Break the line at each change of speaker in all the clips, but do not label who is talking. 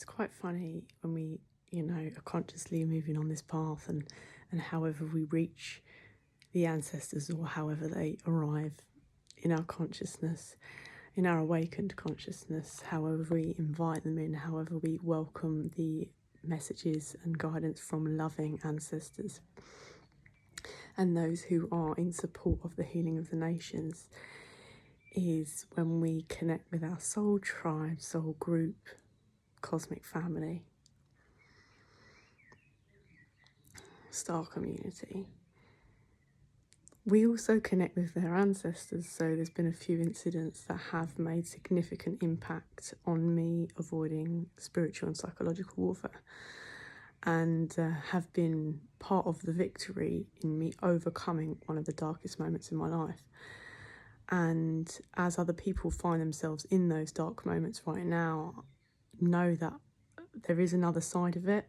It's quite funny when we, are consciously moving on this path, and however we reach the ancestors, or however they arrive in our consciousness, in our awakened consciousness, however we invite them in, however we welcome the messages and guidance from loving ancestors and those who are in support of the healing of the nations, is when we connect with our soul tribe, soul group, cosmic family, star community. We also connect with their ancestors, so there's been a few incidents that have made significant impact on me avoiding spiritual and psychological warfare, and have been part of the victory in me overcoming one of the darkest moments in my life. And as other people find themselves in those dark moments right now, know that there is another side of it.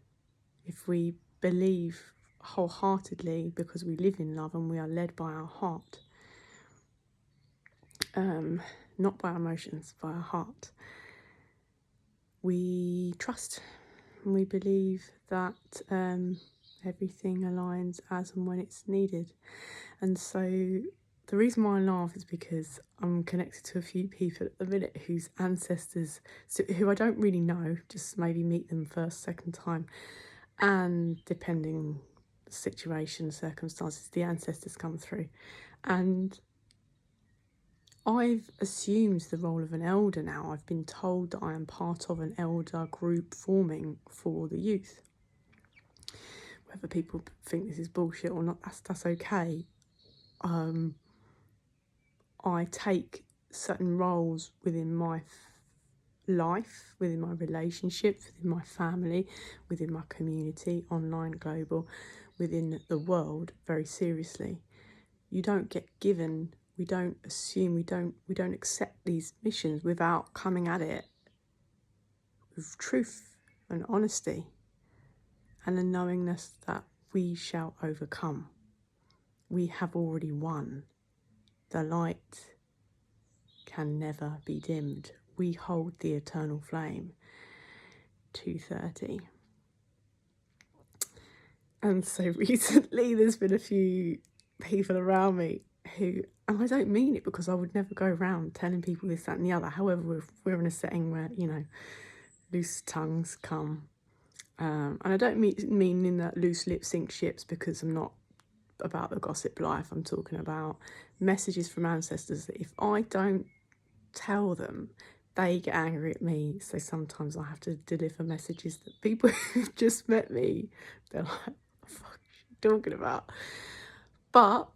If we believe wholeheartedly, because we live in love and we are led by our heart, not by our emotions, by our heart, we trust and we believe that everything aligns as and when it's needed. And so the reason why I laugh is because I'm connected to a few people at the minute whose ancestors, who I don't really know, just maybe meet them first, second time, and depending the situation, circumstances, the ancestors come through. And I've assumed the role of an elder now. I've been told that I am part of an elder group forming for the youth. Whether people think this is bullshit or not, that's okay. I take certain roles within my life, within my relationships, within my family, within my community, online, global, within the world, very seriously. You don't get given, we don't assume, we don't accept these missions without coming at it with truth and honesty and a knowingness that we shall overcome. We have already won. The light can never be dimmed. We hold the eternal flame. 2:30. And so recently there's been a few people around me who, and I don't mean it because I would never go around telling people this, that and the other. However, we're in a setting where, loose tongues come. And I don't mean in that loose lip sync ships, because I'm not about the gossip life. I'm talking about messages from ancestors that if I don't tell them, they get angry at me. So sometimes I have to deliver messages that people who've just met me, they're like, what the fuck are you talking about? But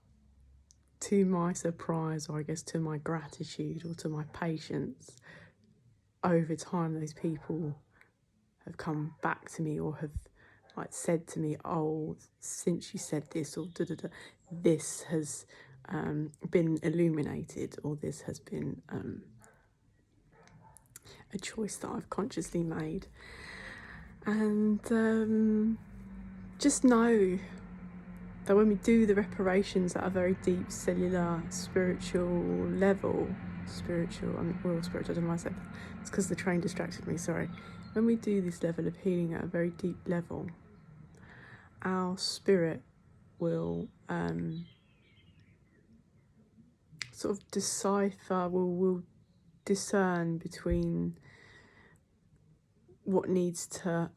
to my surprise, or I guess to my gratitude or to my patience, over time those people have come back to me or have said to me, oh, since you said this, or this has been illuminated, or this has been a choice that I've consciously made. And just know that when we do the reparations at a very deep cellular spiritual level, we're all spiritual, I don't know why I said that. It's because the train distracted me, sorry. When we do this level of healing at a very deep level, our spirit will sort of decipher, will discern between what needs to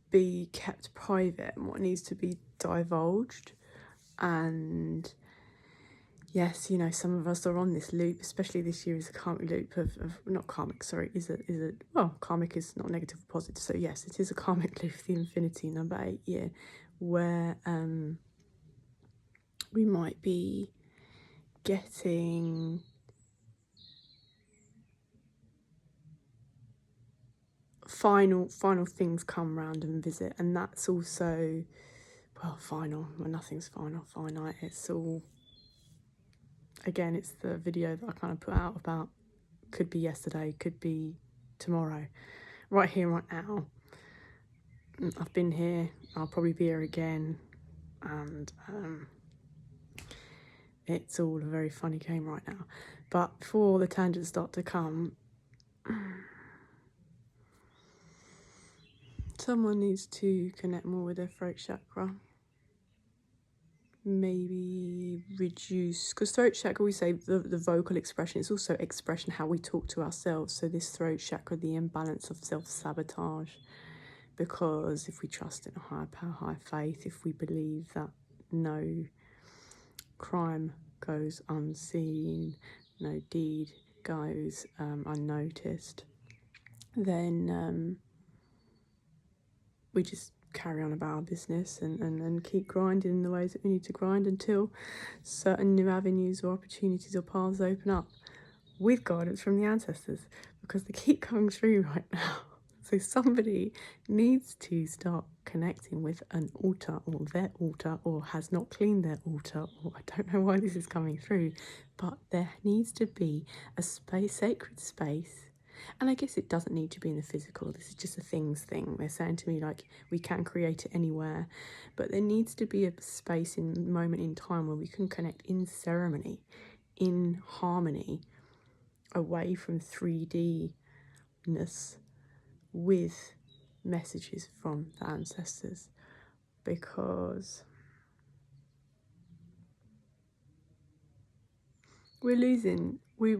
be kept private and what needs to be divulged. And yes, some of us are on this loop, especially this year is a karmic loop of not karmic, sorry, karmic is not negative or positive. So yes, it is a karmic loop, the infinity number 8 year, where we might be getting final things come round and visit. And that's also, nothing's finite. It's all, again, it's the video that I kind of put out about, could be yesterday, could be tomorrow, right here, right now. I've been here, I'll probably be here again, and it's all a very funny game right now. But before the tangents start to come, someone needs to connect more with their throat chakra. Maybe reduce, because throat chakra, we say the vocal expression, it's also expression, how we talk to ourselves. So this throat chakra, the imbalance of self-sabotage, because if we trust in a higher power, higher faith, if we believe that no crime goes unseen, no deed goes unnoticed, then we just carry on about our business and keep grinding in the ways that we need to grind until certain new avenues or opportunities or paths open up with guidance from the ancestors, because they keep coming through right now. So somebody needs to start connecting with an altar, or their altar, or has not cleaned their altar, or I don't know why this is coming through, but there needs to be a space, sacred space. And I guess it doesn't need to be in the physical. This is just a things thing. They're saying to me, like, we can create it anywhere, but there needs to be a space in moment in time where we can connect in ceremony, in harmony, away from 3D-ness, with messages from the ancestors, because we're losing, we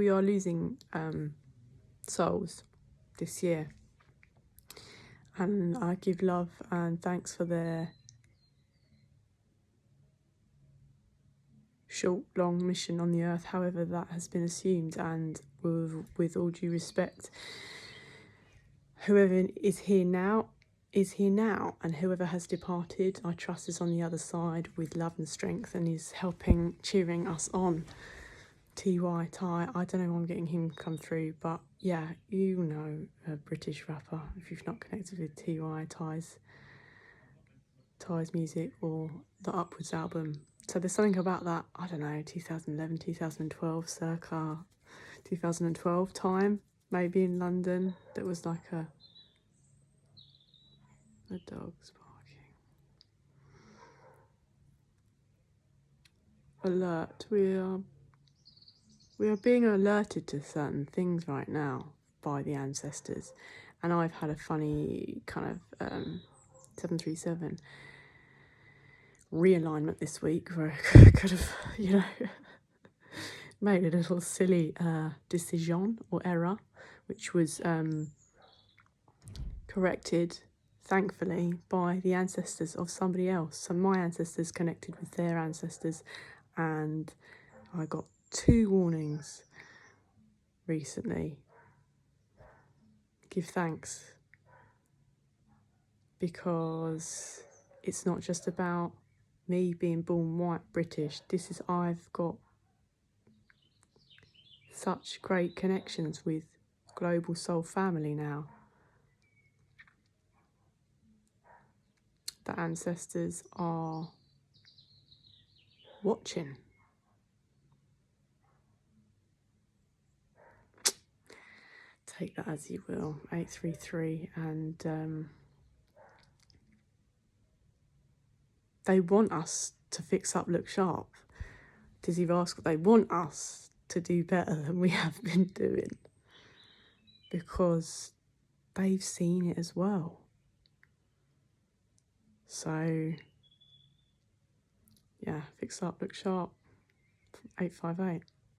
are losing souls this year, and I give love and thanks for their short, long mission on the earth, however that has been assumed, and with all due respect, whoever is here now, and whoever has departed, I trust is on the other side with love and strength and is helping, cheering us on. TY Ty, I don't know why I'm getting him come through, but yeah, you know, a British rapper, if you've not connected with TY Ty's music or the Upwards album. So there's something about that, I don't know, 2011, 2012, circa 2012 time, maybe in London, that was like a dog's barking. Alert, we are being alerted to certain things right now by the ancestors, and I've had a funny kind of 737 realignment this week where I could have, you know, made a little silly decision or error, which was corrected, thankfully, by the ancestors of somebody else. So my ancestors connected with their ancestors, and I got 2 warnings recently. Give thanks, because it's not just about me being born white British. This is, I've got such great connections with global soul family now. The ancestors are watching. Take that as you will. 833, and they want us to fix up, look sharp. Dizzee Rascal, they want us to do better than we have been doing, because they've seen it as well. So yeah, fix up, look sharp. 858.